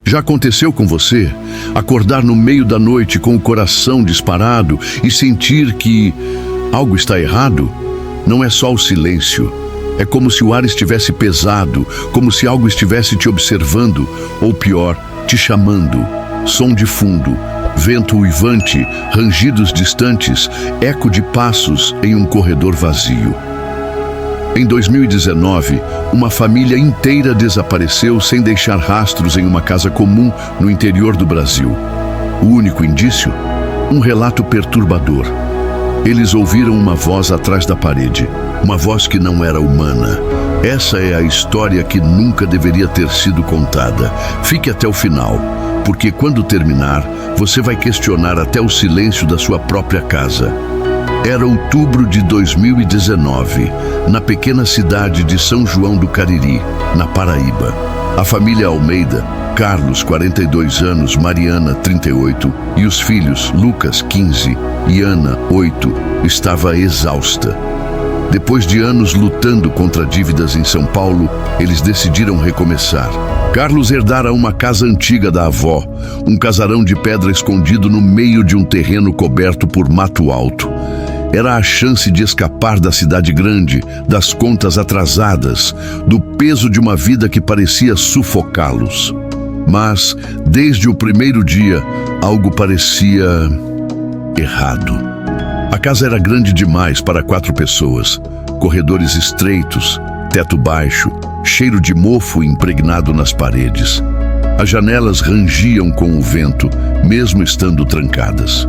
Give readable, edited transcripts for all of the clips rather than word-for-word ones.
Já aconteceu com você acordar no meio da noite com o coração disparado e sentir que algo está errado? Não é só o silêncio. É como se o ar estivesse pesado, como se algo estivesse te observando, ou pior, te chamando. Som de fundo, vento uivante, rangidos distantes, eco de passos em um corredor vazio. Em 2019, uma família inteira desapareceu sem deixar rastros em uma casa comum no interior do Brasil. O único indício? Um relato perturbador. Eles ouviram uma voz atrás da parede, uma voz que não era humana. Essa é a história que nunca deveria ter sido contada. Fique até o final, porque quando terminar, você vai questionar até o silêncio da sua própria casa. Era outubro de 2019, na pequena cidade de São João do Cariri, na Paraíba. A família Almeida, Carlos, 42 anos, Mariana, 38, e os filhos, Lucas, 15, e Ana, 8, estava exausta. Depois de anos lutando contra dívidas em São Paulo, eles decidiram recomeçar. Carlos herdara uma casa antiga da avó, um casarão de pedra escondido no meio de um terreno coberto por mato alto. Era a chance de escapar da cidade grande, das contas atrasadas, do peso de uma vida que parecia sufocá-los. Mas, desde o primeiro dia, algo parecia errado. A casa era grande demais para 4 pessoas. Corredores estreitos, teto baixo, cheiro de mofo impregnado nas paredes. As janelas rangiam com o vento, mesmo estando trancadas.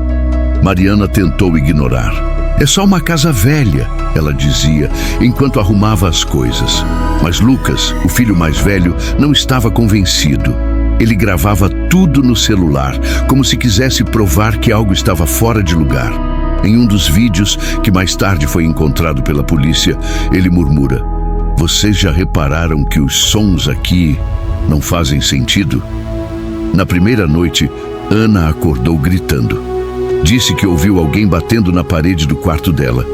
Mariana tentou ignorar. É só uma casa velha, ela dizia, enquanto arrumava as coisas. Mas Lucas, o filho mais velho, não estava convencido. Ele gravava tudo no celular, como se quisesse provar que algo estava fora de lugar. Em um dos vídeos, que mais tarde foi encontrado pela polícia, ele murmura: "Vocês já repararam que os sons aqui não fazem sentido?" Na primeira noite, Ana acordou gritando. Disse que ouviu alguém batendo na parede do quarto dela.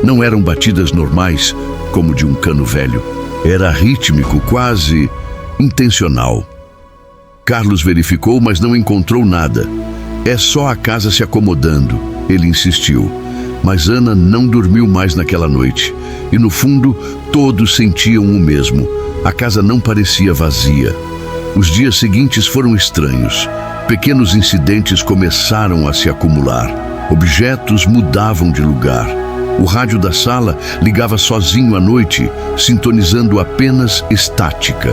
Não eram batidas normais, como de um cano velho. Era rítmico, quase intencional. Carlos verificou, mas não encontrou nada. "É só a casa se acomodando", ele insistiu. Mas Ana não dormiu mais naquela noite. E no fundo, todos sentiam o mesmo. A casa não parecia vazia. Os dias seguintes foram estranhos. Pequenos incidentes começaram a se acumular. Objetos mudavam de lugar. O rádio da sala ligava sozinho à noite, sintonizando apenas estática.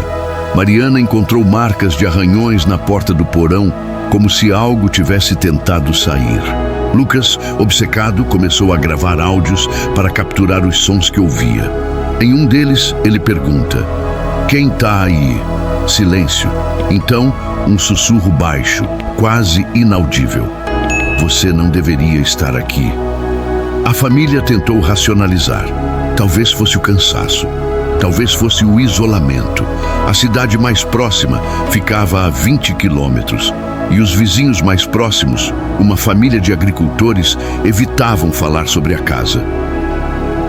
Mariana encontrou marcas de arranhões na porta do porão, como se algo tivesse tentado sair. Lucas, obcecado, começou a gravar áudios para capturar os sons que ouvia. Em um deles, ele pergunta: "Quem tá aí?" Silêncio. Então, um sussurro baixo, quase inaudível: "Você não deveria estar aqui." A família tentou racionalizar. Talvez fosse o cansaço. Talvez fosse o isolamento. A cidade mais próxima ficava a 20 quilômetros. E os vizinhos mais próximos, uma família de agricultores, evitavam falar sobre a casa.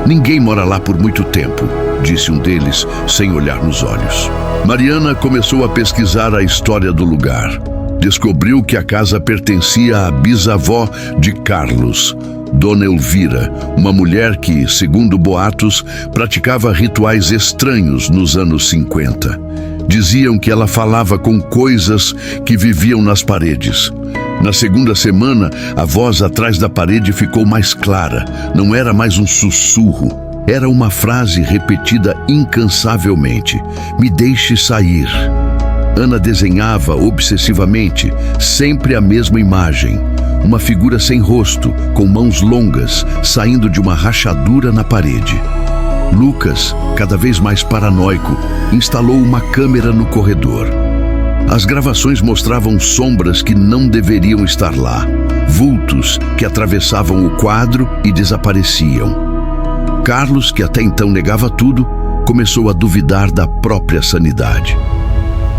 "Ninguém mora lá por muito tempo", disse um deles, sem olhar nos olhos. Mariana começou a pesquisar a história do lugar. Descobriu que a casa pertencia à bisavó de Carlos, Dona Elvira, uma mulher que, segundo boatos, praticava rituais estranhos nos anos 50. Diziam que ela falava com coisas que viviam nas paredes. Na segunda semana, a voz atrás da parede ficou mais clara. Não era mais um sussurro. Era uma frase repetida incansavelmente: "Me deixe sair." Ana desenhava obsessivamente, sempre a mesma imagem. Uma figura sem rosto, com mãos longas, saindo de uma rachadura na parede. Lucas, cada vez mais paranoico, instalou uma câmera no corredor. As gravações mostravam sombras que não deveriam estar lá, vultos que atravessavam o quadro e desapareciam. Carlos, que até então negava tudo, começou a duvidar da própria sanidade.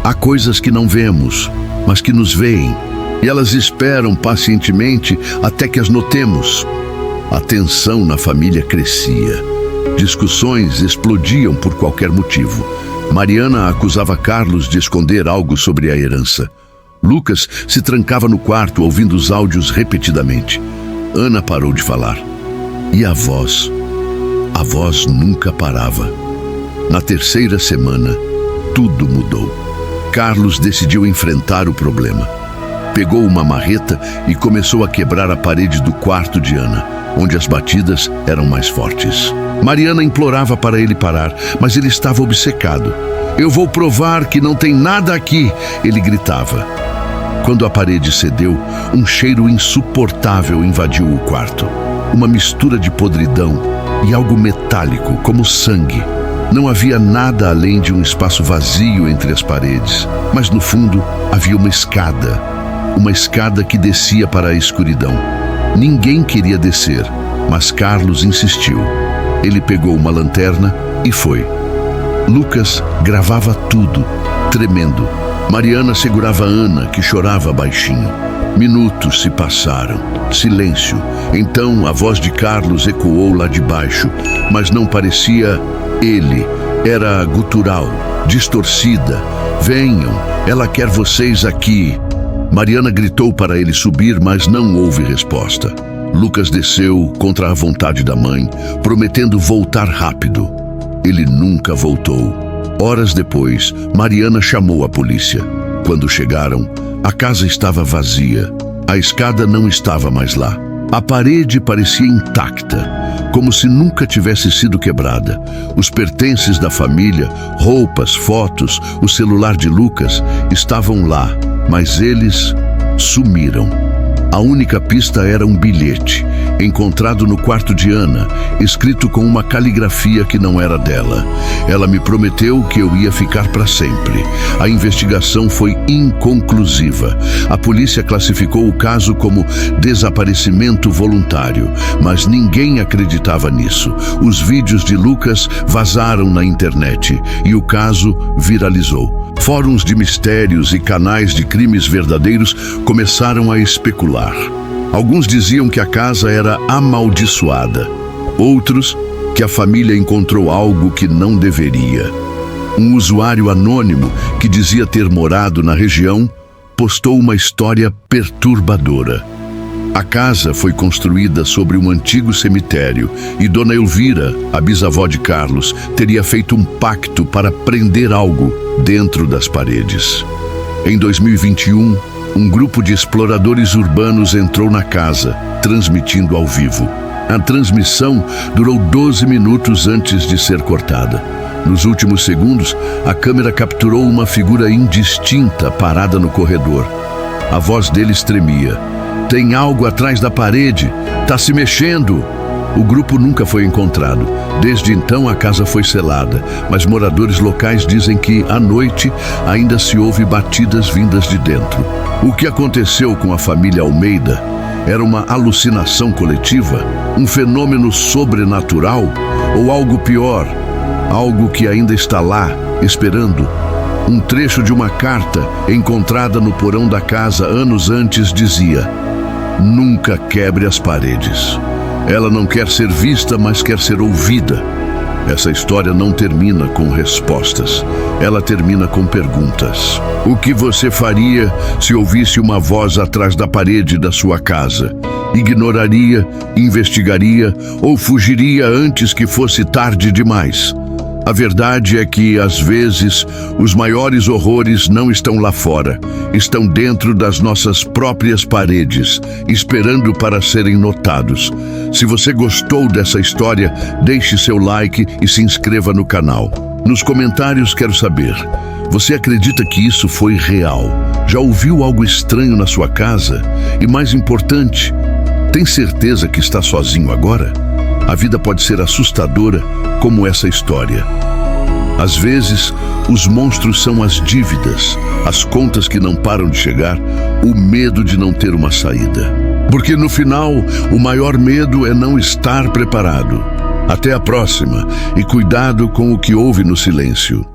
Há coisas que não vemos, mas que nos veem, e elas esperam pacientemente até que as notemos. A tensão na família crescia. Discussões explodiam por qualquer motivo. Mariana acusava Carlos de esconder algo sobre a herança. Lucas se trancava no quarto ouvindo os áudios repetidamente. Ana parou de falar. E a voz? A voz nunca parava. Na terceira semana, tudo mudou. Carlos decidiu enfrentar o problema. Pegou uma marreta e começou a quebrar a parede do quarto de Ana, onde as batidas eram mais fortes. Mariana implorava para ele parar, mas ele estava obcecado. Eu vou provar que não tem nada aqui, ele gritava. Quando a parede cedeu, um cheiro insuportável invadiu o quarto. Uma mistura de podridão e algo metálico, como sangue. Não havia nada além de um espaço vazio entre as paredes, mas no fundo havia uma escada que descia para a escuridão. Ninguém queria descer, mas Carlos insistiu. Ele pegou uma lanterna e foi. Lucas gravava tudo, tremendo. Mariana segurava Ana, que chorava baixinho. Minutos se passaram. Silêncio. Então a voz de Carlos ecoou lá de baixo, mas não parecia ele. Era gutural, distorcida. Venham, ela quer vocês aqui. Mariana gritou para ele subir, mas não houve resposta. Lucas desceu contra a vontade da mãe, prometendo voltar rápido. Ele nunca voltou. Horas depois, Mariana chamou a polícia. Quando chegaram, a casa estava vazia. A escada não estava mais lá. A parede parecia intacta, como se nunca tivesse sido quebrada. Os pertences da família, roupas, fotos, o celular de Lucas estavam lá, mas eles sumiram. A única pista era um bilhete, encontrado no quarto de Ana, escrito com uma caligrafia que não era dela. Ela me prometeu que eu ia ficar para sempre. A investigação foi inconclusiva. A polícia classificou o caso como desaparecimento voluntário, mas ninguém acreditava nisso. Os vídeos de Lucas vazaram na internet e o caso viralizou. Fóruns de mistérios e canais de crimes verdadeiros começaram a especular. Alguns diziam que a casa era amaldiçoada. Outros, que a família encontrou algo que não deveria. Um usuário anônimo, que dizia ter morado na região, postou uma história perturbadora. A casa foi construída sobre um antigo cemitério e Dona Elvira, a bisavó de Carlos, teria feito um pacto para prender algo dentro das paredes. Em 2021, um grupo de exploradores urbanos entrou na casa, transmitindo ao vivo. A transmissão durou 12 minutos antes de ser cortada. Nos últimos segundos, a câmera capturou uma figura indistinta parada no corredor. A voz deles tremia. Tem algo atrás da parede, tá se mexendo. O grupo nunca foi encontrado. Desde então a casa foi selada, mas moradores locais dizem que, à noite, ainda se ouve batidas vindas de dentro. O que aconteceu com a família Almeida? Era uma alucinação coletiva? Um fenômeno sobrenatural? Ou algo pior? Algo que ainda está lá, esperando? Um trecho de uma carta encontrada no porão da casa anos antes dizia: nunca quebre as paredes. Ela não quer ser vista, mas quer ser ouvida. Essa história não termina com respostas. Ela termina com perguntas. O que você faria se ouvisse uma voz atrás da parede da sua casa? Ignoraria, investigaria ou fugiria antes que fosse tarde demais? A verdade é que, às vezes, os maiores horrores não estão lá fora, estão dentro das nossas próprias paredes, esperando para serem notados. Se você gostou dessa história, deixe seu like e se inscreva no canal. Nos comentários quero saber, você acredita que isso foi real? Já ouviu algo estranho na sua casa? E mais importante, tem certeza que está sozinho agora? A vida pode ser assustadora como essa história. Às vezes, os monstros são as dívidas, as contas que não param de chegar, o medo de não ter uma saída. Porque no final, o maior medo é não estar preparado. Até a próxima e cuidado com o que ouve no silêncio.